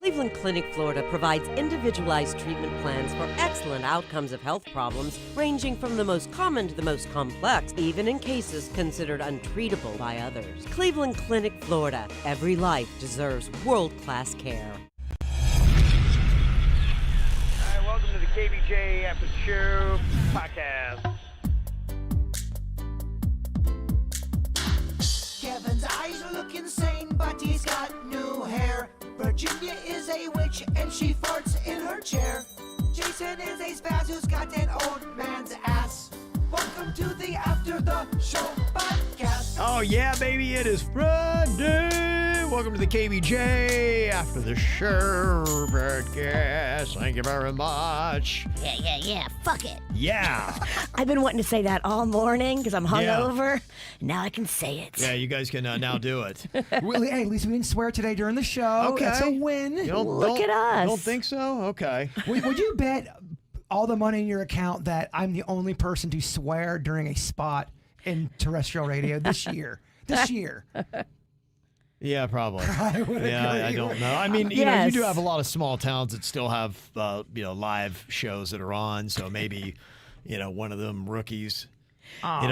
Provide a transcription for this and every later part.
Cleveland Clinic, Florida provides individualized treatment plans for excellent outcomes of health problems ranging from the most common to the most complex, even in cases considered untreatable by others. Cleveland Clinic, Florida. Every life deserves world-class care. Hi, welcome to the KVJ After the Show podcast. Kevin's eyes look insane, but he's got new hair. Virginia is a witch, and she farts in her chair. Jason is a spaz who's got an old man's ass. Welcome to the After the Show podcast. Oh, yeah, baby, it is Friday. Welcome to the KVJ After the Show podcast. Thank you very much. Yeah. Fuck it. Yeah. I've been wanting to say that all morning because I'm hungover. Now I can say it. Yeah, you guys can now do it. Well, hey, at least we didn't swear today during the show. Okay. That's a win. Look at us. Don't think so? Okay. Would you bet all the money in your account that I'm the only person to swear during a spot in terrestrial radio this year? This year. Yeah, probably. I would agree. I don't know. I mean, you know, you do have a lot of small towns that still have, live shows that are on. So maybe, one of them rookies. Oh, man,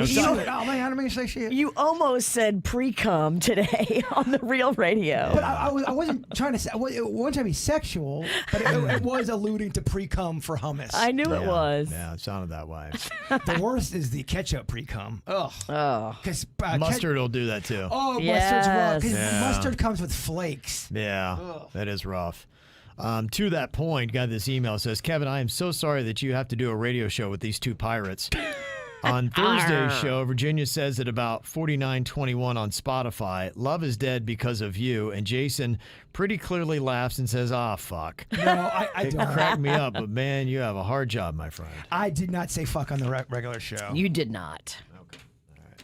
I don't mean to say shit. You almost said pre-cum today on the real radio. But I wasn't trying to say, it wasn't trying to be sexual, but it was alluding to pre-cum for hummus. I knew it was. Yeah, it sounded that way. The worst is the ketchup pre-cum. Ugh. Oh. Because Mustard will do that too. Oh, Yes. mustard's rough. Because Yeah. mustard comes with flakes. Yeah, Ugh. that is rough. To that point, got this email says, Kevin, I am so sorry that you have to do a radio show with these two pirates. On Thursday's show, Virginia says at about 49:21 on Spotify, love is dead because of you. And Jason pretty clearly laughs and says, fuck. No, I It don't. cracked me up, but man, you have a hard job, my friend. I did not say fuck on the regular show. You did not.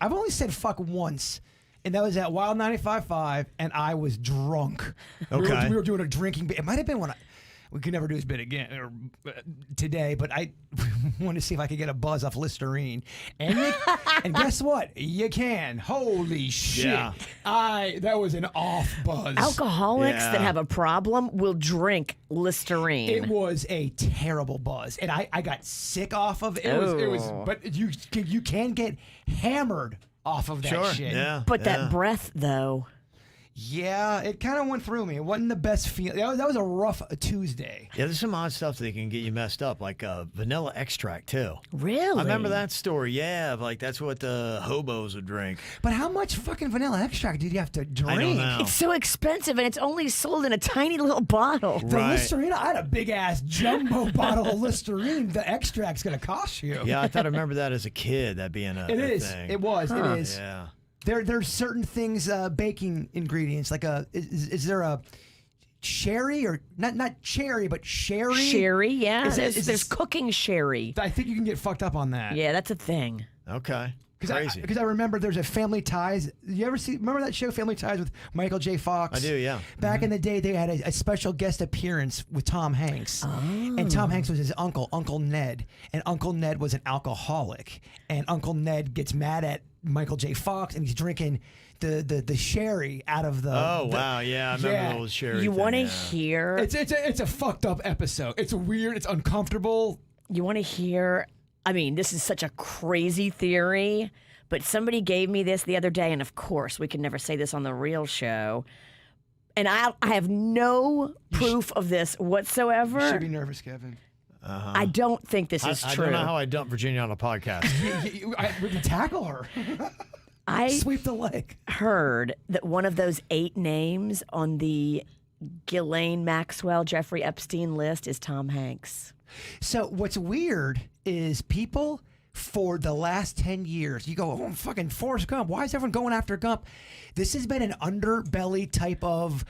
I've only said fuck once, and that was at Wild 95.5, and I was drunk. Okay. We were doing a drinking bit. It might have been when we could never do this bit again today, but I wanted to see if I could get a buzz off Listerine. And guess what? You can. Holy shit. Yeah. That was an off buzz. Alcoholics Yeah. that have a problem will drink Listerine. It was a terrible buzz, and I got sick off of it. It was, but you can get hammered off of that Sure. shit. Yeah. But yeah. that breath, though. Yeah, it kind of went through me. It wasn't the best feeling. That was a rough Tuesday. Yeah, there's some odd stuff that can get you messed up, like vanilla extract, too. Really? I remember that story. Yeah, like that's what the hobos would drink. But how much fucking vanilla extract did you have to drink? I don't know. It's so expensive, and it's only sold in a tiny little bottle. The Right. Listerine, I had a big ass jumbo bottle of Listerine. The extract's gonna cost you. Yeah, I thought I remember that as a kid, that being a It a is. thing. It was. It is. Yeah. There's certain things, baking ingredients, like is there a sherry or not cherry, but sherry? Sherry, yeah. Is it- There's cooking sherry. I think you can get fucked up on that. Yeah, that's a thing. Okay. Crazy. Because I remember there's a Family Ties. You ever remember that show Family Ties with Michael J. Fox? I do, yeah. Back in the day, they had a special guest appearance with Tom Hanks. And Tom Hanks was his uncle, Uncle Ned. And Uncle Ned was an alcoholic. And Uncle Ned gets mad at Michael J. Fox, and he's drinking the sherry out of the... Wow, yeah, I remember Yeah. those sherry You want to yeah. hear? It's a fucked up episode. It's weird. It's uncomfortable. You want to hear? I mean, this is such a crazy theory, but somebody gave me this the other day, and of course, we can never say this on the real show. And I have no proof of this whatsoever. You should be nervous, Kevin. I don't think this is I true. don't know how I dumped Virginia on a podcast. We can tackle her. I Sweep the leg. heard that one of those 8 names on the Ghislaine Maxwell, Jeffrey Epstein list is Tom Hanks. So what's weird is people for the last 10 years, you go, fucking Forrest Gump. Why is everyone going after Gump? This has been an underbelly type of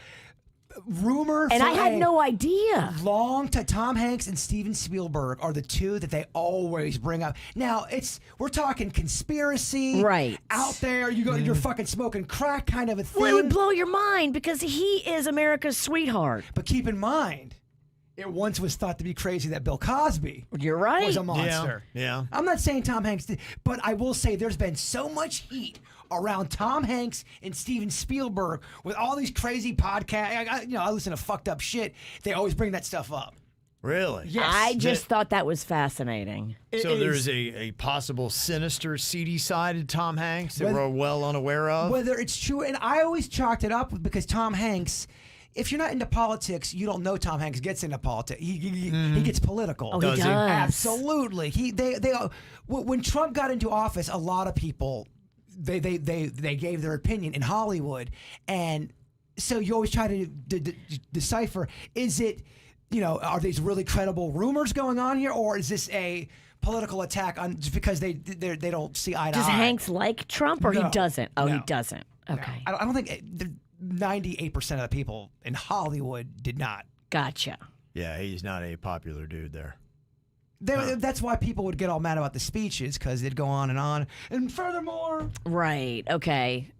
rumor. And for I had a no idea. long time. Tom Hanks and Steven Spielberg are the two that they always bring up. Now we're talking conspiracy, Right. out there. You go, you're fucking smoking crack, kind of a thing. Well, it would blow your mind because he is America's sweetheart. But keep in mind, it once was thought to be crazy that Bill Cosby You're right. was a monster. Yeah. I'm not saying Tom Hanks did, but I will say there's been so much heat around Tom Hanks and Steven Spielberg with all these crazy podcasts. I listen to fucked up shit. They always bring that stuff up. Really? Yes. I just thought that was fascinating. So there's a possible sinister, seedy side to Tom Hanks that we're well unaware of? Whether it's true, and I always chalked it up because Tom Hanks, if you're not into politics, you don't know Tom Hanks gets into politics. He gets political. Oh, Does he he? does. Absolutely. When Trump got into office, a lot of people they gave their opinion in Hollywood, and so you always try to decipher: is it, are these really credible rumors going on here, or is this a political attack on just because they don't see eye to Does eye? Hanks like Trump or he No. doesn't? Oh, he No. doesn't. Okay. I don't think 98% of the people in Hollywood did not. Gotcha. Yeah, he's not a popular dude there. That's why people would get all mad about the speeches, because they'd go on. And furthermore, Right. Okay.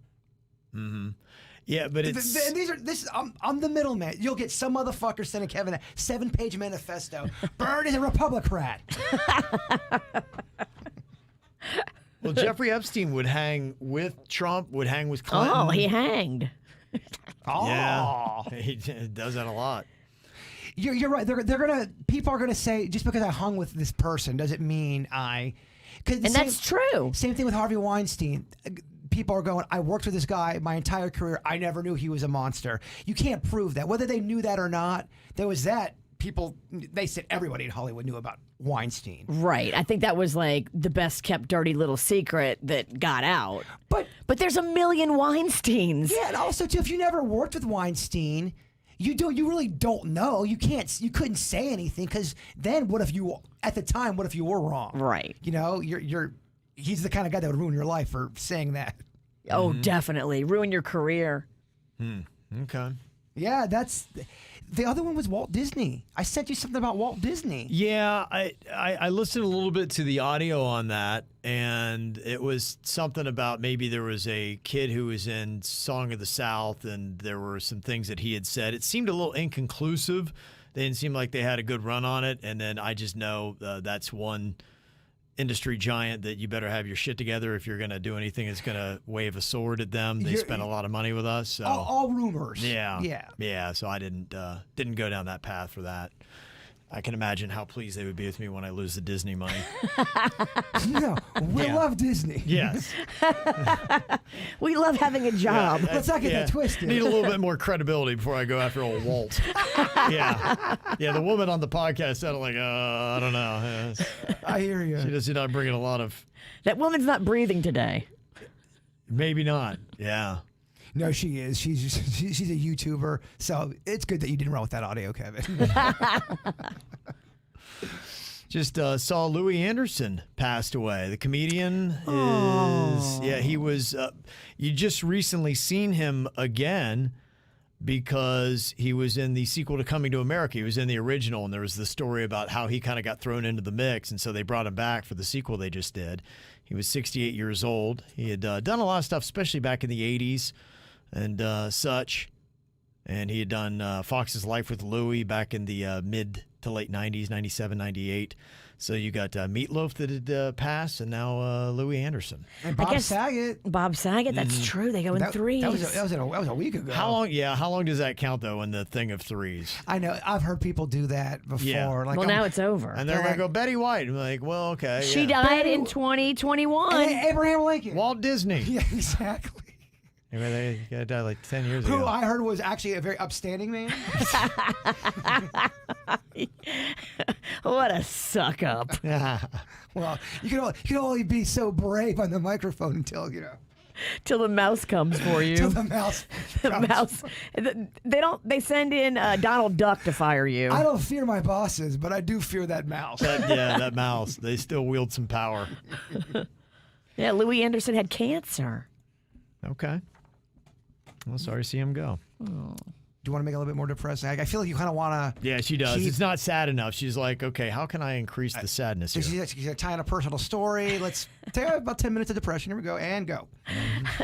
Yeah, but it's... I'm the middleman. You'll get some motherfucker sending Kevin a 7-page manifesto. Bird is a Republican. Well, Jeffrey Epstein would hang with Trump, would hang with Clinton. Oh, he hanged. Oh, Yeah, he does that a lot. You're right. People are gonna say, just because I hung with this person doesn't mean I. And that's true. Same thing with Harvey Weinstein. People are going, I worked with this guy my entire career. I never knew he was a monster. You can't prove that. Whether they knew that or not, there was that. They said everybody in Hollywood knew about Weinstein. Right. I think that was like the best kept dirty little secret that got out. But there's a million Weinsteins. yeah, and also too, if you never worked with Weinstein, you really don't know. You couldn't say anything, because then what if you were wrong? Right. He's the kind of guy that would ruin your life for saying that. Oh, definitely. Ruin your career. Okay. Yeah, the other one was Walt Disney. I sent you something about Walt Disney. Yeah, I listened a little bit to the audio on that, and it was something about maybe there was a kid who was in Song of the South, and there were some things that he had said. It seemed a little inconclusive. They didn't seem like they had a good run on it, and then I just know that's one industry giant that you better have your shit together if you're going to do anything that's going to wave a sword at them. They spent a lot of money with us. So. All rumors. Yeah. So I didn't go down that path for that. I can imagine how pleased they would be with me when I lose the Disney money. We love Disney. Yes. We love having a job. Let's not get that twisted. Need a little bit more credibility before I go after old Walt. Yeah. The woman on the podcast sounded like, I don't know. I hear you. She does not bring in a lot of. That woman's not breathing today. Maybe not. Yeah. No, she is. She's a YouTuber, so it's good that you didn't run with that audio, Kevin. Just saw Louis Anderson passed away. The comedian is, he was, you just recently seen him again because he was in the sequel to Coming to America. He was in the original, and there was the story about how he kind of got thrown into the mix, and so they brought him back for the sequel they just did. He was 68 years old. He had done a lot of stuff, especially back in the 80s and such. And he had done Fox's Life with Louie back in the mid to late 90s, 97, 98. So you got Meatloaf that had passed, and now Louis Anderson. And Bob Saget. Bob Saget, that's true. They go in threes. That was a week ago. How long? Yeah, how long does that count though in the thing of threes? I know. I've heard people do that before. Yeah. Like, Well, now it's over. And they're gonna go Betty White. I'm like, well, okay. She yeah. died in 2021. And Abraham Lincoln. Walt Disney. Yeah, exactly. Anyway, they died like 10 years Who ago. I heard was actually a very upstanding man. What a suck up. Well, you can only be so brave on the microphone until Till the mouse comes for you. till the mouse. The comes. mouse. They send in Donald Duck to fire you. I don't fear my bosses, but I do fear that mouse. that mouse. They still wield some power. Yeah, Louis Anderson had cancer. Okay. Well, sorry to see him go. Do you want to make it a little bit more depressing? I feel like you kind of want to. Yeah, she does. It's not sad enough. She's like, okay, how can I increase the sadness here? She's going to tie in a personal story. Let's take about 10 minutes of depression. Here we go. And go.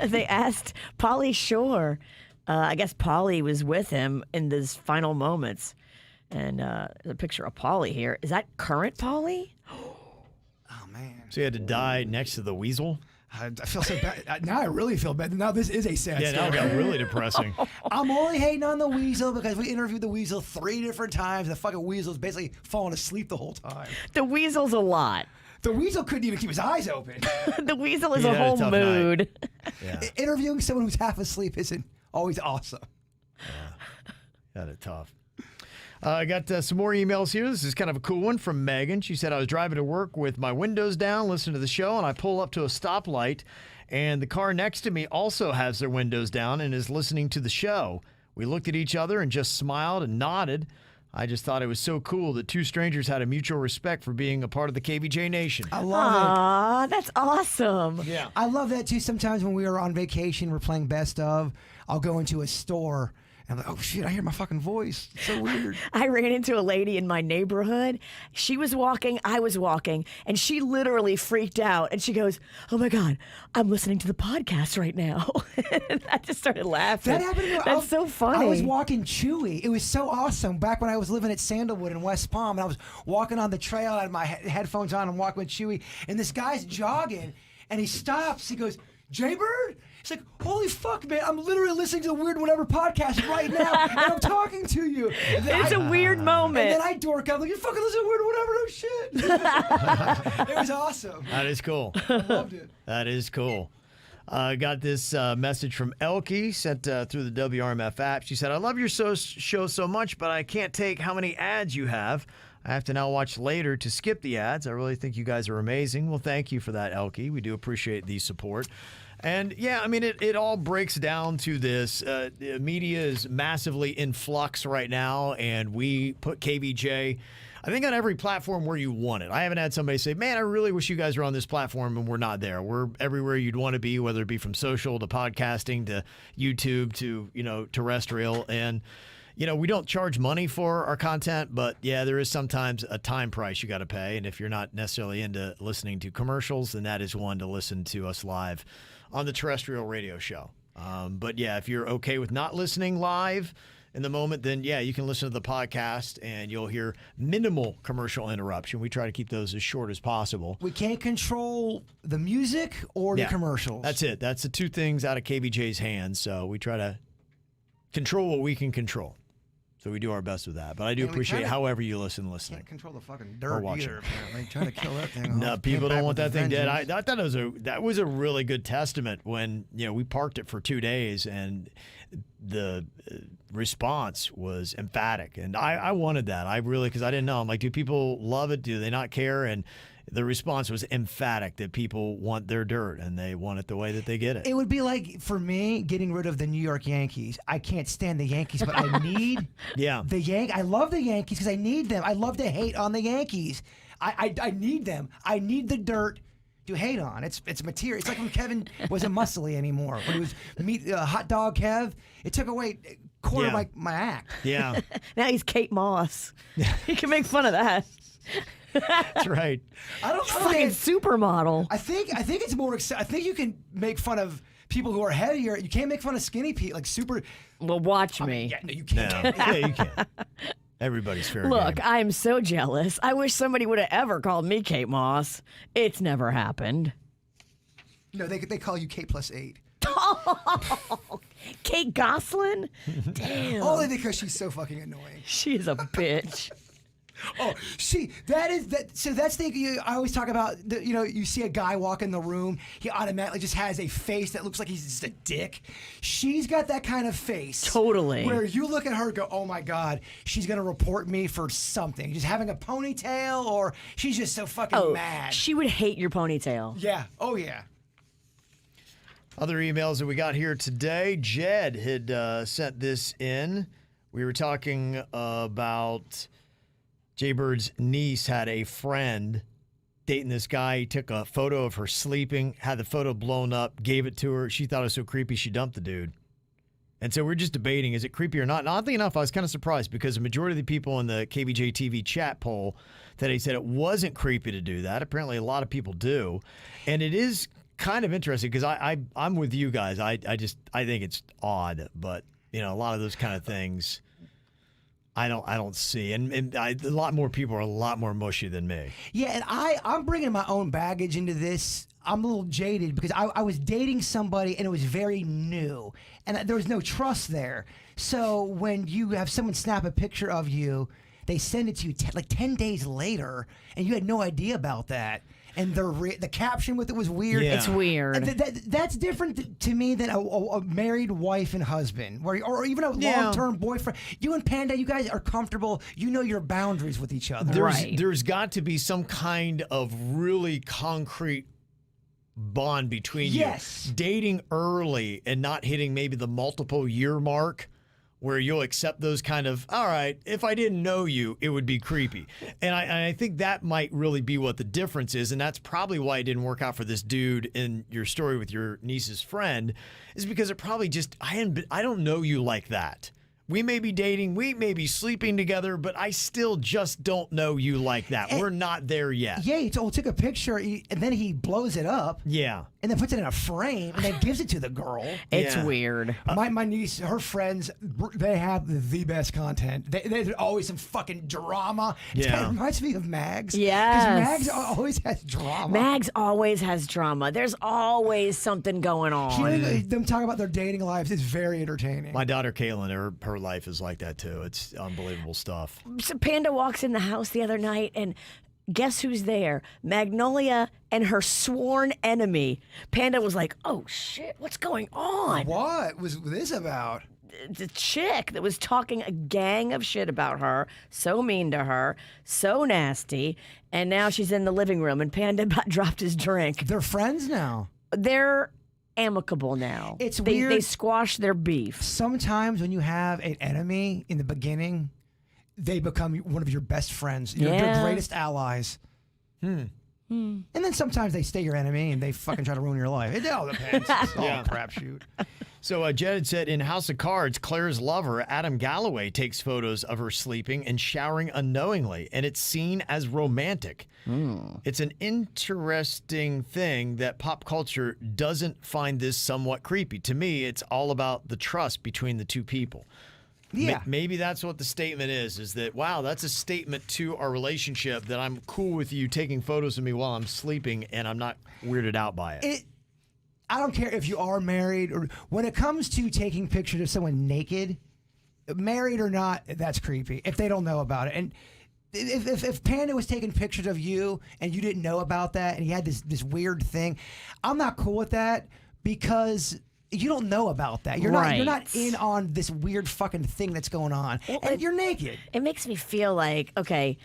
They asked Pauly Shore. I guess Pauly was with him in those final moments. And the picture of Polly here. Is that current Polly? Oh man. So you had to die next to the weasel? I feel so bad. Now I really feel bad. Now this is a sad Yeah, now it story. got really depressing. I'm only hating on the weasel because we interviewed the weasel 3 different times. The fucking weasel's basically falling asleep the whole time. The weasel's a lot. The weasel couldn't even keep his eyes open. The weasel is He a had a whole tough night. mood. Yeah, Interviewing someone who's half asleep isn't always awesome. got it tough. I got some more emails here. This is kind of a cool one from Megan. She said, I was driving to work with my windows down, listening to the show, and I pull up to a stoplight, and the car next to me also has their windows down and is listening to the show. We looked at each other and just smiled and nodded. I just thought it was so cool that 2 strangers had a mutual respect for being a part of the KVJ Nation. I love it. Aw, that's awesome. Yeah. I love that too. Sometimes when we are on vacation, we're playing best of, I'll go into a store and I'm like, oh shit, I hear my fucking voice. It's so weird. I ran into a lady in my neighborhood. She was walking, I was walking, and she literally freaked out. And she goes, oh my God, I'm listening to the podcast right now. And I just started laughing. That happened to me. That's so funny. I was walking Chewy. It was so awesome. Back when I was living at Sandalwood in West Palm, and I was walking on the trail, I had my headphones on and walking with Chewy, and this guy's jogging, and he stops. He goes, Jaybird? He's like, holy fuck, man, I'm literally listening to the Weird Whatever podcast right now, and I'm talking to you. And then It's a weird moment. And then I dork out, like, you fucking listen to Weird Whatever, no shit. It was awesome. That is cool. I loved it. That is cool. Got this message from Elke sent through the WRMF app. She said, I love your show so much, but I can't take how many ads you have. I have to now watch later to skip the ads. I really think you guys are amazing. Well, thank you for that, Elke. We do appreciate the support. And yeah, I mean, it all breaks down to this. The media is massively in flux right now, and we put KVJ, I think, on every platform where you want it. I haven't had somebody say, man, I really wish you guys were on this platform, and we're not there. We're everywhere you'd want to be, whether it be from social to podcasting to YouTube to, terrestrial. And, we don't charge money for our content, but yeah, there is sometimes a time price you got to pay. And if you're not necessarily into listening to commercials, then that is one to listen to us live on the terrestrial radio show. But yeah, if you're okay with not listening live in the moment, then yeah, you can listen to the podcast and you'll hear minimal commercial interruption. We try to keep those as short as possible. We can't control the music or the commercials. That's it. That's the 2 things out of KVJ's hands. So we try to control what we can control. So we do our best with that. But I do appreciate however you listening. Can't control the fucking Or dirt watch either, it. apparently. Trying to kill that thing. No, people don't want that thing dead. I thought that was a really good testament when we parked it for 2 days and the response was emphatic, and I wanted that. I really, because I didn't know. I'm like, do people love it? Do they not care? And the response was emphatic that people want their dirt and they want it the way that they get it. It would be like, for me, getting rid of the New York Yankees. I can't stand the Yankees, but I need I love the Yankees because I need them. I love to hate on the Yankees. I need them. I need the dirt to hate on. It's material. It's like when Kevin wasn't muscly anymore. When he was hot dog Kev, it took away a quarter of my act. Yeah. Now he's Kate Moss. You can make fun of that. That's right. I don't Fucking supermodel. I think it's more. I think you can make fun of people who are heavier. You can't make fun of skinny people, like super. Well, watch me. Yeah, no, you can't. No. Yeah, you can. Everybody's fair Look, game. I'm so jealous. I wish somebody would have ever called me Kate Moss. It's never happened. No, they call you K+8. Kate Goslin? Damn. Only because she's so fucking annoying. She is a bitch. Oh, see, so that's the I always talk about. You see a guy walk in the room, he automatically just has a face that looks like he's just a dick. She's got that kind of face. Totally. Where you look at her and go, oh my God, she's going to report me for something. Just having a ponytail, or she's just so fucking mad. She would hate your ponytail. Yeah. Oh, yeah. Other emails that we got here today. Jed had sent this in. We were talking about Jaybird's niece had a friend dating this guy. He took a photo of her sleeping, had the photo blown up, gave it to her. She thought it was so creepy, she dumped the dude. And so we're just debating, is it creepy or not? And oddly enough, I was kind of surprised because the majority of the people in the KVJ TV chat poll today said it wasn't creepy to do that. Apparently a lot of people do. And it is kind of interesting because I'm with you guys. I think it's odd, but a lot of those kind of things. I don't see, and a lot more people are a lot more mushy than me. Yeah, and I'm bringing my own baggage into this. I'm a little jaded because I was dating somebody and it was very new, and there was no trust there. So when you have someone snap a picture of you, they send it to you like 10 days later, and you had no idea about that. And the caption with it was weird. Yeah. It's weird. That's different to me than a married wife and husband, or even a long-term boyfriend. You and Panda, you guys are comfortable. You know your boundaries with each other. There's got to be some kind of really concrete bond between you. Yes. Dating early and not hitting maybe the multiple year mark, where you'll accept those kind of, all right, if I didn't know you, it would be creepy. And I think that might really be what the difference is. And that's probably why it didn't work out for this dude in your story with your niece's friend, is because it probably just, I don't know you like that. We may be dating, we may be sleeping together, but I still just don't know you like that. We're not there yet. Yeah, he took a picture and then he blows it up. Yeah. And then puts it in a frame and then gives it to the girl. It's Yeah. weird. My niece, her friends, they have the best content. There's always some fucking drama. It Yeah. kind of reminds me of Mags. Yes. Because Mags always has drama. Mags always has drama. There's always something going on. Hearing them talk about their dating lives is very entertaining. My daughter Caitlin, her life is like that too. It's unbelievable stuff. So Panda walks in the house the other night, and guess who's there? Magnolia and her sworn enemy. Panda was like, oh shit, what's going on? What was this about? The chick that was talking a gang of shit about her, so mean to her, so nasty, and now she's in the living room, and Panda about dropped his drink. They're friends now. They're amicable now. It's they, weird. They squash their beef. Sometimes when you have an enemy in the beginning, they become one of your best friends, your greatest allies. And then sometimes they stay your enemy and they fucking try to ruin your life. It all depends. It's all a crapshoot. So Jed said in House of Cards, Claire's lover, Adam Galloway, takes photos of her sleeping and showering unknowingly, and it's seen as romantic. It's an interesting thing that pop culture doesn't find this somewhat creepy. To me, it's all about the trust between the two people. Yeah. Maybe that's what the statement is that, wow, that's a statement to our relationship that I'm cool with you taking photos of me while I'm sleeping and I'm not weirded out by it. I don't care if you are married or when it comes to taking pictures of someone naked, married or not, that's creepy if they don't know about it. And if Panda was taking pictures of you and you didn't know about that and he had this weird thing, I'm not cool with that because you don't know about that. You're not in on this weird fucking thing that's going on. Well, and you're naked. It makes me feel like, okay,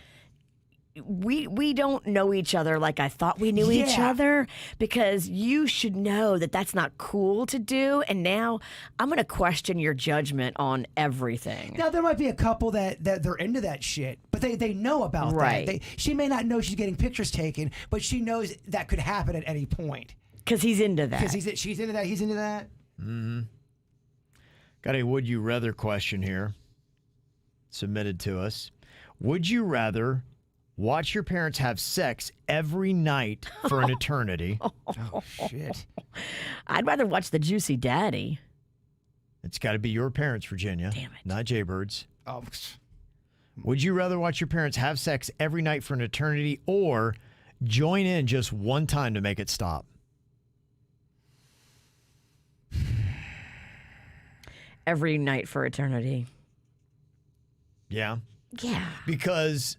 we don't know each other like I thought we knew each other, because you should know that that's not cool to do, and now I'm going to question your judgment on everything. Now, there might be a couple that they're into that shit, but they know about that. She may not know she's getting pictures taken, but she knows that could happen at any point. Because he's into that. Because she's into that, he's into that. Mm-hmm. Got a would you rather question here submitted to us. Would you rather watch your parents have sex every night for an eternity? Oh, shit. I'd rather watch The Juicy Daddy. It's got to be your parents, Virginia. Damn it. Not Jaybird's. Oh, Would you rather watch your parents have sex every night for an eternity or join in just one time to make it stop? Every night for eternity. Yeah. Yeah. Because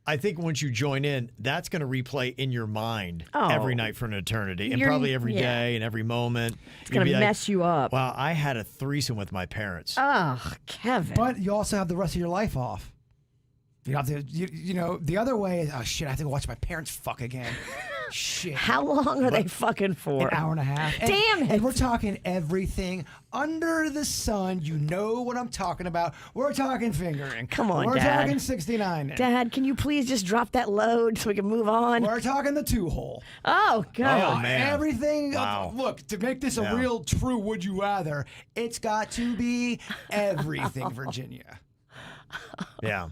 I think once you join in, that's going to replay in your mind every night for an eternity and probably every day and every moment. It's going to mess you up. Wow, I had a threesome with my parents. Oh, Kevin. But you also have the rest of your life off. You have to, you know, the other way is, oh shit, I have to go watch my parents fuck again. Shit. How long are they fucking for? An hour and a half. Damn it. And we're talking everything under the sun. You know what I'm talking about. We're talking fingering. Come on, We're Dad. talking 69. Dad, can you please just drop that load so we can move on? We're talking the 2-hole. Oh, God. Oh, man. Everything. Wow. Look, to make this a real true would you rather, it's got to be everything, Virginia. Yeah.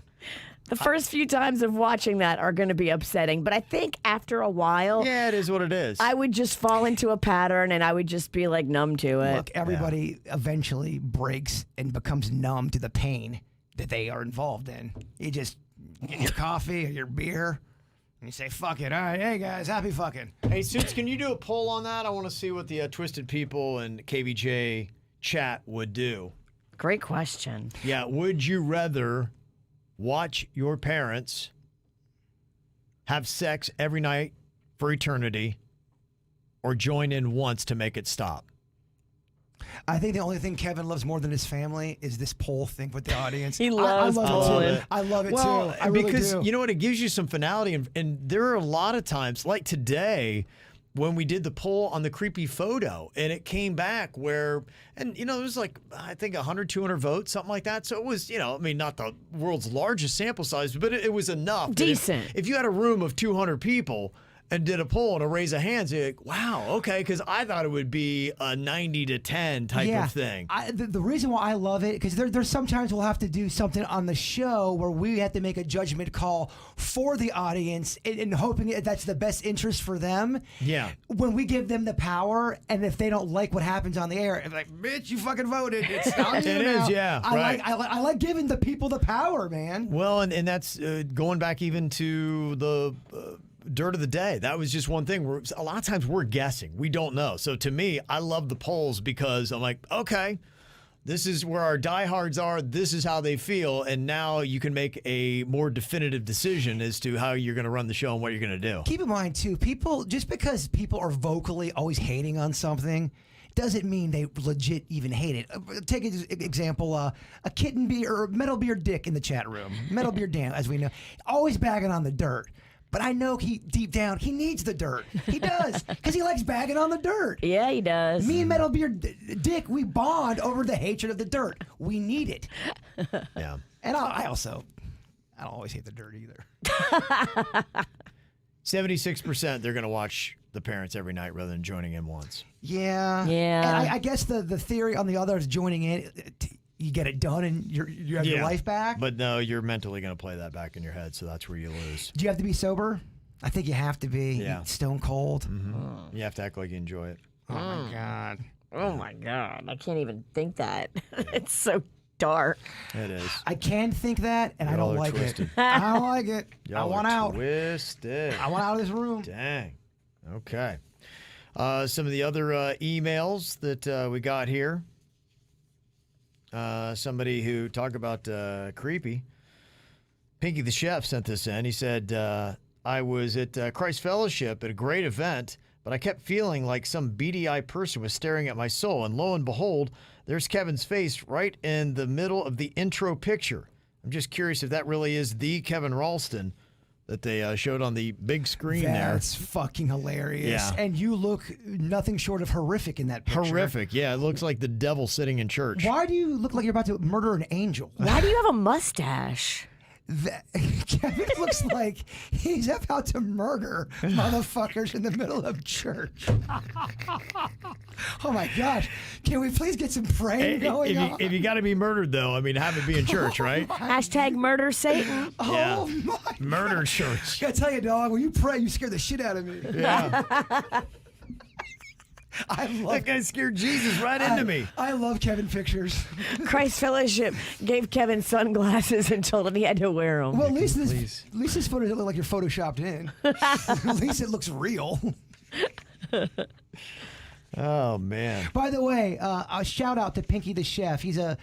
The first few times of watching that are going to be upsetting, but I think after a while, Yeah, it is what it is. I would just fall into a pattern and I would just be like numb to it. Look, everybody eventually breaks and becomes numb to the pain. that they are involved in. You just get your coffee or your beer, and you say, fuck it. All right, hey, guys, happy fucking. Hey, Suits, can you do a poll on that? I want to see what the Twisted People and KVJ chat would do. Great question. Yeah, would you rather watch your parents have sex every night for eternity or join in once to make it stop? I think the only thing Kevin loves more than his family is this poll thing with the audience. He loves I love polling. it too. I love it Well, too. I really because do. you know what, it gives you some finality, and there are a lot of times, like today, when we did the poll on the creepy photo, and it came back where, and it was like, I think 100, 200 votes, something like that. So it was, I mean, not the world's largest sample size, but it was enough. that Decent. If you had a room of 200 people and did a poll and a raise of hands, you're like, wow, okay, because I thought it would be a 90 to 10 type of thing. The reason why I love it, because there's sometimes we'll have to do something on the show where we have to make a judgment call for the audience and hoping that's the best interest for them. Yeah. When we give them the power, and if they don't like what happens on the air, it's like, bitch, you fucking voted. It's on you It now. is, yeah, right. I like giving the people the power, man. Well, and that's going back even to the dirt of the day. That was just one thing. A lot of times we're guessing. We don't know. So to me, I love the polls because I'm like, okay, this is where our diehards are. This is how they feel. And now you can make a more definitive decision as to how you're going to run the show and what you're going to do. Keep in mind, too, just because people are vocally always hating on something doesn't mean they legit even hate it. Take an example, a kitten beer or metal beer dick in the chat room. Metal beer Dan, as we know, always bagging on the dirt. But I know deep down, he needs the dirt. He does, because he likes bagging on the dirt. Yeah, he does. Me and Metal Beer Dick, we bond over the hatred of the dirt. We need it. Yeah. And I don't always hate the dirt either. 76% they're going to watch the parents every night rather than joining in once. Yeah. Yeah. And I guess the theory on the other is joining in, you get it done and you have your life back. But no, you're mentally going to play that back in your head, so that's where you lose. Do you have to be sober? I think you have to be. Yeah. Stone cold. Mm-hmm. You have to act like you enjoy it. Oh my God. Oh my God. I can't even think that. It's so dark. It is. I can think that, and I Y'all don't are like twisted. it. I don't like it. I Y'all want are out. Twisted. I want out of this room. Dang. Okay. Some of the other emails that we got here. Somebody who talked about creepy. Pinky the Chef sent this in. He said, I was at Christ Fellowship at a great event, but I kept feeling like some beady-eyed person was staring at my soul. And lo and behold, there's Kevin's face right in the middle of the intro picture. I'm just curious if that really is the Kevin Ralston that they showed on the big screen there. That's fucking hilarious. Yeah. And you look nothing short of horrific in that picture. Horrific. Yeah, it looks like the devil sitting in church. Why do you look like you're about to murder an angel? Why do you have a mustache? Kevin looks like he's about to murder motherfuckers in the middle of church. Oh my gosh. Can we please get some praying going on? If you got to be murdered, though, I mean, have it be in church, right? Hashtag murder Satan. Oh Yeah. my Murder church. I gotta tell you, dog, when you pray, you scare the shit out of me. Yeah. I love That guy scared Jesus right into me. I love Kevin pictures. Christ Fellowship gave Kevin sunglasses and told him he had to wear them. Well, at least please. this photo doesn't look like you're photoshopped in. At least it looks real. Oh, man. By the way, a shout out to Pinky the Chef. He's a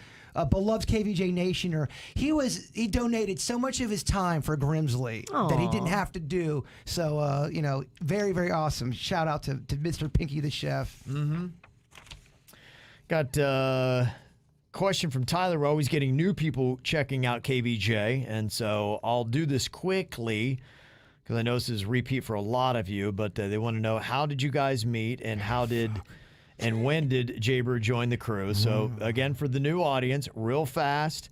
beloved KVJ Nationer. He donated so much of his time for Grimsley that he didn't have to do. So, very, very awesome. Shout out to Mr. Pinky the Chef. Mm-hmm. Got a question from Tyler. We're always getting new people checking out KVJ, and so I'll do this quickly because I know this is a repeat for a lot of you, but they want to know, how did you guys meet, and when did Jaybird join the crew? So again, for the new audience, real fast,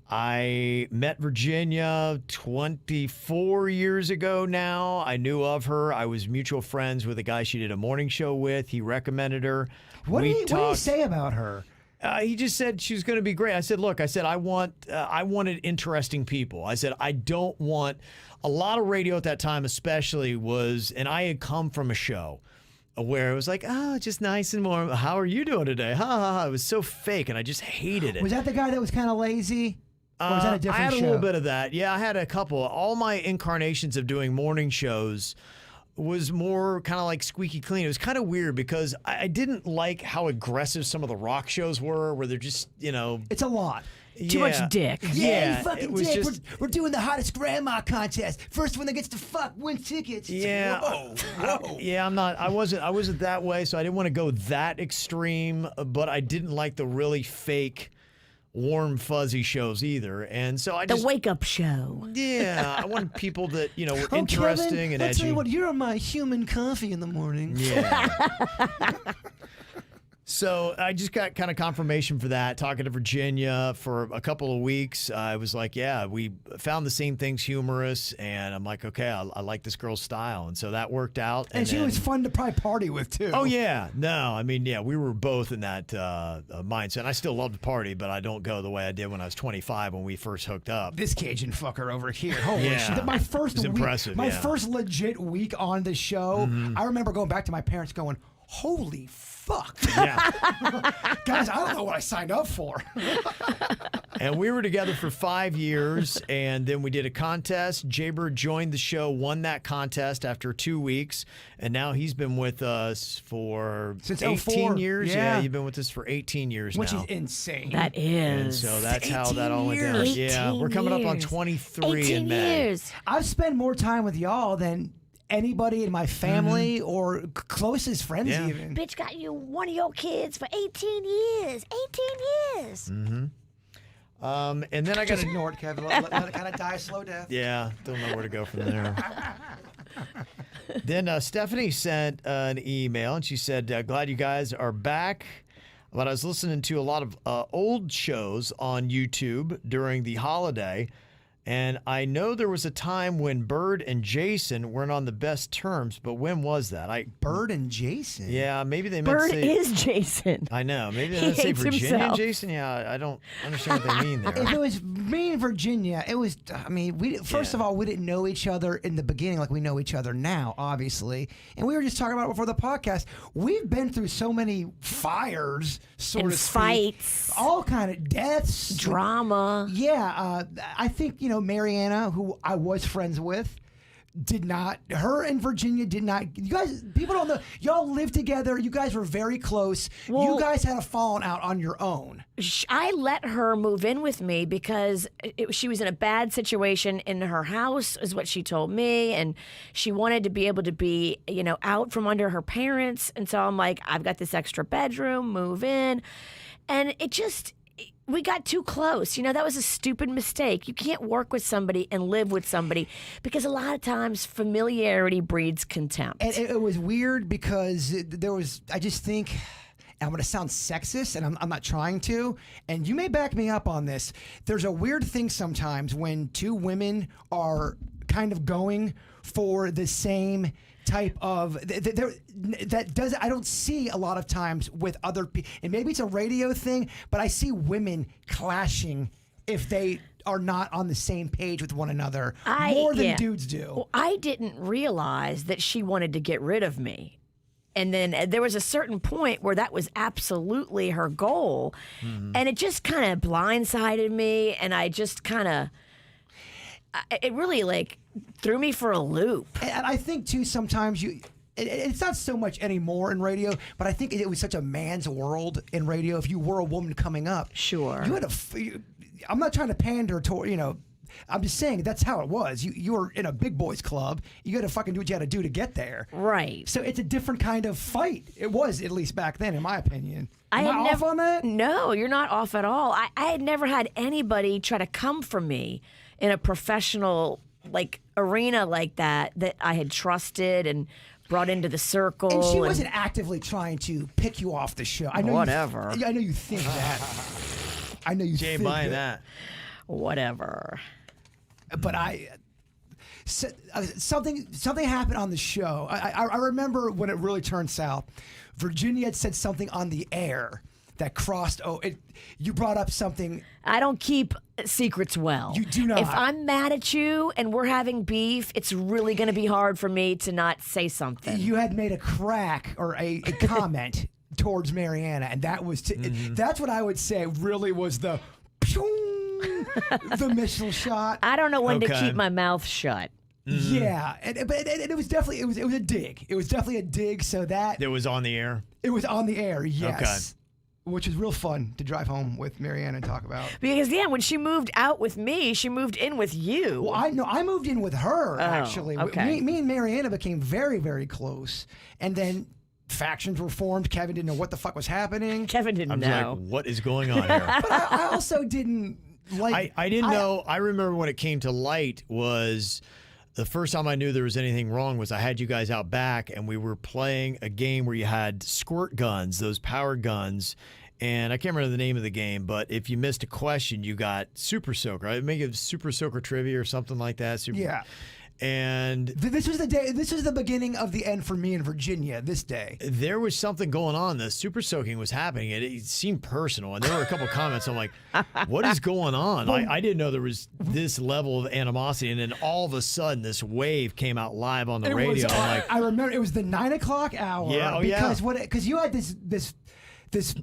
I met Virginia 24 years ago now. I knew of her. I was mutual friends with a guy she did a morning show with. He recommended her. What did he say about her? He just said she was going to be great. I said, look, I wanted interesting people. I said, I don't want a lot of radio at that time, especially was, and I had come from a show where it was like, oh, just nice and warm. How are you doing today? Ha ha ha. It was so fake, and I just hated it. Was that the guy that was kind of lazy? Or was that a different I had show? a little bit of that. Yeah, I had a couple. All my incarnations of doing morning shows was more kind of like squeaky clean. It was kind of weird because I didn't like how aggressive some of the rock shows were, where they're just, It's a lot. Too much dick. Yeah, Yeah, you fucking it was dick. just. We're doing the hottest grandma contest. First one that gets to fuck wins tickets. It's Yeah, like, whoa. yeah, I wasn't that way, so I didn't want to go that extreme, but I didn't like the really fake, warm, fuzzy shows either, and so I The just. wake up show. Yeah, I wanted people that were Oh, interesting Kevin, and I'll edgy. tell you what, you're my human coffee in the morning. Yeah. So I just got kind of confirmation for that, talking to Virginia for a couple of weeks. I was like, yeah, we found the same things humorous. And I'm like, okay, I like this girl's style. And so that worked out. And she then- was fun to probably party with, too. Oh, yeah. No, I mean, yeah, we were both in that mindset. I still love to party, but I don't go the way I did when I was 25 when we first hooked up. This Cajun fucker over here. Holy Yeah. shit. My first It's week, impressive, my yeah. Mm-hmm. first legit week on the show, I remember going back to my parents going, holy fuck. Yeah. Guys, I don't know what I signed up for. And we were together for 5 years, and then we did a contest. Jaybird joined the show, won that contest after 2 weeks, and now he's been with us for Since 18 04. years. Yeah. You've been with us for 18 years Which now. is insane. That And is. so that's how that all went down. 18 Yeah, we're coming up on years. 23 18 in May. years. I've spent more time with y'all than anybody in my family or closest friends Yeah. even. Bitch got you one of your kids for 18 years. 18 years. And then I got Just to. ignore it, Kevin. Let it kind of die a slow death. Yeah, don't know where to go from there. Then Stephanie sent an email, and she said, glad you guys are back. But I was listening to a lot of old shows on YouTube during the holiday, and I know there was a time when Bird and Jason weren't on the best terms, but when was that? Bird and Jason. Yeah, maybe they meant Bird to say. is Jason. I know. Maybe they He meant to say hates Virginia and himself. Jason. Yeah, I don't understand what they mean there. If it was me and Virginia, it was, I mean, first of all, we didn't know each other in the beginning like we know each other now, obviously. And we were just talking about it before the podcast. We've been through so many fires, sort And of speak, fights. all kind of deaths. Drama. Yeah, I think, Mariana, who I was friends with, did not. Her and Virginia did not. You guys, people don't know. Y'all lived together. You guys were very close. Well- you guys had a falling out on your own. I let her move in with me because she was in a bad situation in her house, is what she told me, and she wanted to be able to be, out from under her parents. And so I'm like, I've got this extra bedroom, move in, and we got too close. That was a stupid mistake. You can't work with somebody and live with somebody because a lot of times familiarity breeds contempt. And it was weird because there was, I just think, and I'm going to sound sexist, and I'm not trying to, and you may back me up on this. There's a weird thing sometimes when two women are kind of going for the same type of that does I don't see a lot of times with other people, and maybe it's a radio thing, but I see women clashing if they are not on the same page with one another more than dudes do. Well, I didn't realize that she wanted to get rid of me. And then there was a certain point where that was absolutely her goal. And it just kind of blindsided me. And I just kind of, it really threw me for a loop. And I think too, sometimes it's not so much anymore in radio, but I think it was such a man's world in radio. If you were a woman coming up, Sure. you had I'm not trying to pander to, I'm just saying that's how it was. You were in a big boys club. You got to fucking do what you had to do to get there. Right. So it's a different kind of fight. It was, at least back then, in my opinion. I Am had I never, off on that? No, you're not off at all. I had never had anybody try to come for me in a professional arena like that I had trusted and brought into the circle. And she wasn't actively trying to pick you off the show. I know Whatever. I know you think that. I know you She ain't think buying that. that. Whatever. But something happened on the show. I remember when it really turned south. Virginia had said something on the air that crossed. You brought up something. I don't keep secrets well. You do not. If I'm mad at you and we're having beef, it's really going to be hard for me to not say something. You had made a crack or a comment towards Mariana, and that was that's what I would say really was the. the missile shot. I don't know when to Okay. keep my mouth shut. Yeah, but it was definitely it was a dig. It was definitely a dig. So that It was on the air. it was on the air. Yes. Which is real fun to drive home with Marianne and talk about. Because when she moved out with me, she moved in with you. Well, I moved in with her actually. okay. Me and Mariana became very, very close, and then factions were formed. Kevin didn't know what the fuck was happening. Kevin didn't I'm know. like, what is going on here? But I also didn't like. I didn't know. I remember when it came to light was the first time I knew there was anything wrong was I had you guys out back and we were playing a game where you had squirt guns, those power guns. And I can't remember the name of the game, but if you missed a question, you got Super Soaker. I make it Super Soaker trivia or something like that. Yeah. And This was the day. This was the beginning of the end for me in Virginia. This day. there was something going on. The super soaking was happening. It seemed personal. And there were a couple comments. I'm like, what is going on? I didn't know there was this level of animosity. And then all of a sudden, this wave came out live on the radio. I'm like, I remember it was the 9 o'clock hour. Yeah, oh, because yeah. because you had this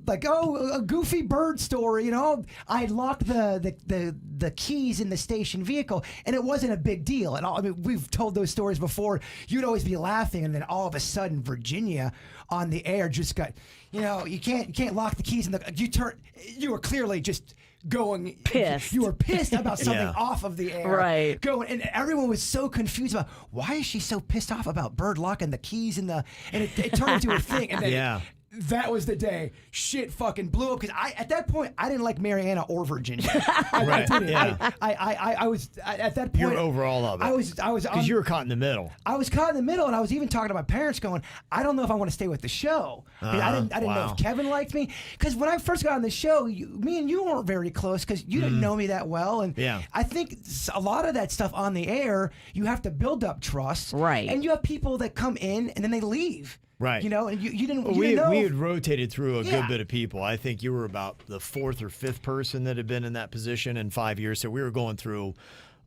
like a goofy bird story, you know. I had locked the keys in the station vehicle, and it wasn't a big deal at all. I mean, we've told those stories before. You'd always be laughing, and then all of a sudden, Virginia on the air just got, you know, you can't lock the keys in the. You were clearly just going Pissed. You were pissed about something Yeah. off of the air, Right. Going, and everyone was so confused about why is she so pissed off about Bird locking the keys in the, and it turned into a thing, and then. Yeah. That was the day shit fucking blew up because at that point I didn't like Mariana or Virginia. Right, I didn't. yeah. I was at that point. you're over all of it. I was Because you were caught in the middle. I was caught in the middle, and I was even talking to my parents, going, "I don't know if I want to stay with the show." I didn't know wow. if Kevin liked me because when I first got on the show, me and you weren't very close because you didn't know me that well, and Yeah. I think a lot of that stuff on the air, you have to build up trust, Right. And you have people that come in and then they leave, Right. You know, and you didn't. Well, you we didn't know. had rotated through a Yeah. good bit of people. I think you were about the fourth or fifth person that had been in that position in 5 years. So we were going through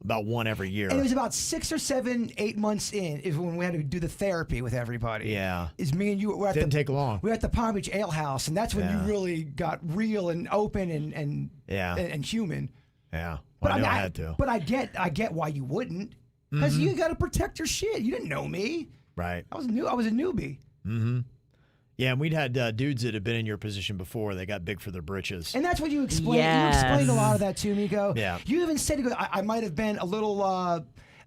about one every year. And it was about 6 or 7, 8 months in is when we had to do the therapy with everybody. Yeah. Is me and you were at Didn't take long. We were at the Palm Beach Ale House, and that's when Yeah. you really got real and open and Yeah. and human. Yeah. Well, I knew I had to. But I get why you wouldn't, because you got to protect your shit. You didn't know me. Right. I was a newbie. Yeah, and we'd had dudes that had been in your position before. They got big for their britches. And that's what you explained. Yes. You explained a lot of that to me, Go. Yeah. You even said, I might have been a little,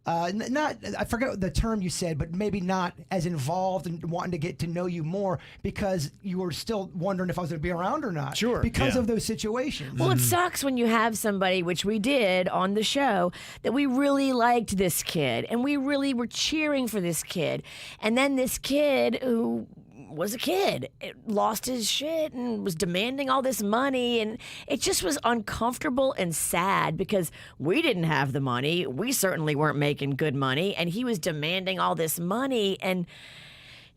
not, I forget the term you said, but maybe not as involved and wanting to get to know you more because you were still wondering if I was going to be around or not. Sure, Because yeah. of those situations. Well, it sucks when you have somebody, which we did on the show, that we really liked this kid and we really were cheering for this kid. And then this kid who was a kid lost his shit and was demanding all this money. And it just was uncomfortable and sad because we didn't have the money. We certainly weren't making good money. And he was demanding all this money. And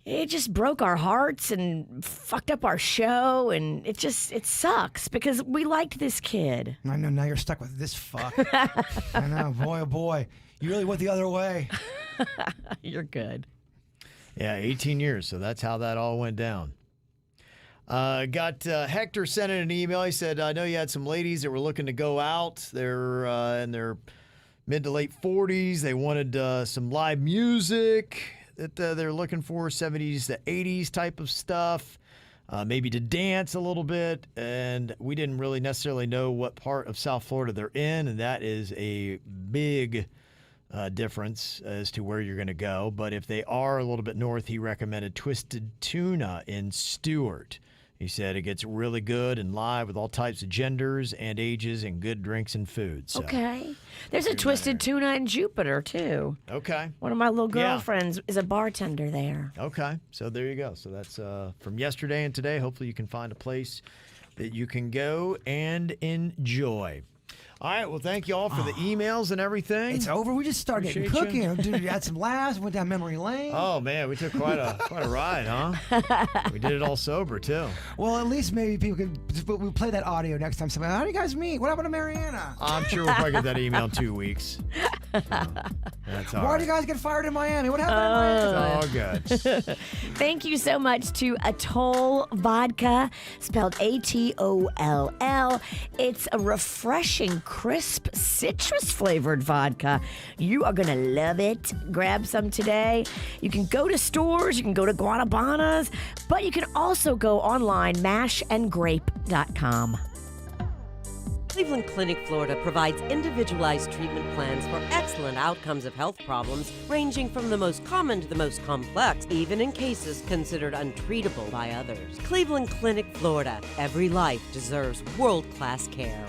it just broke our hearts and fucked up our show, and it sucks because we liked this kid. I know, now you're stuck with this fuck. I know, boy, oh boy. You really went the other way. You're good. Yeah, 18 years. So that's how that all went down. Got Hector sent in an email. He said, I know you had some ladies that were looking to go out. They're in their mid to late 40s. They wanted some live music that they're looking for, 70s to 80s type of stuff, maybe to dance a little bit. And we didn't really necessarily know what part of South Florida they're in, and that is a big difference as to where you're going to go. But if they are a little bit north, he recommended Twisted Tuna in Stewart. He said it gets really good and live with all types of genders and ages and good drinks and food. So, Okay. There's a Twisted Tuna in Jupiter, too. Okay. One of my little Yeah. girlfriends is a bartender there. Okay. So there you go. So that's from yesterday and today. Hopefully you can find a place that you can go and enjoy. All right. Well, thank you all for the emails and everything. It's over. We just started getting Appreciate you. cooking. Dude, we had some laughs. Went down memory lane. Oh, man. We took quite a ride, huh? We did it all sober, too. Well, at least maybe people could. We'll play that audio next time. Somebody, how do you guys meet? What happened to Mariana? I'm sure we'll probably get that email in 2 weeks. That's all Why right. do you guys get fired in Miami? What happened in Miami? It's all good. Thank you so much to Atoll Vodka, spelled A-T-O-L-L. It's a refreshing, crisp, citrus-flavored vodka. You are going to love it. Grab some today. You can go to stores, you can go to Guanabanas, but you can also go online, mashandgrape.com. Cleveland Clinic, Florida provides individualized treatment plans for excellent outcomes of health problems, ranging from the most common to the most complex, even in cases considered untreatable by others. Cleveland Clinic, Florida. Every life deserves world-class care.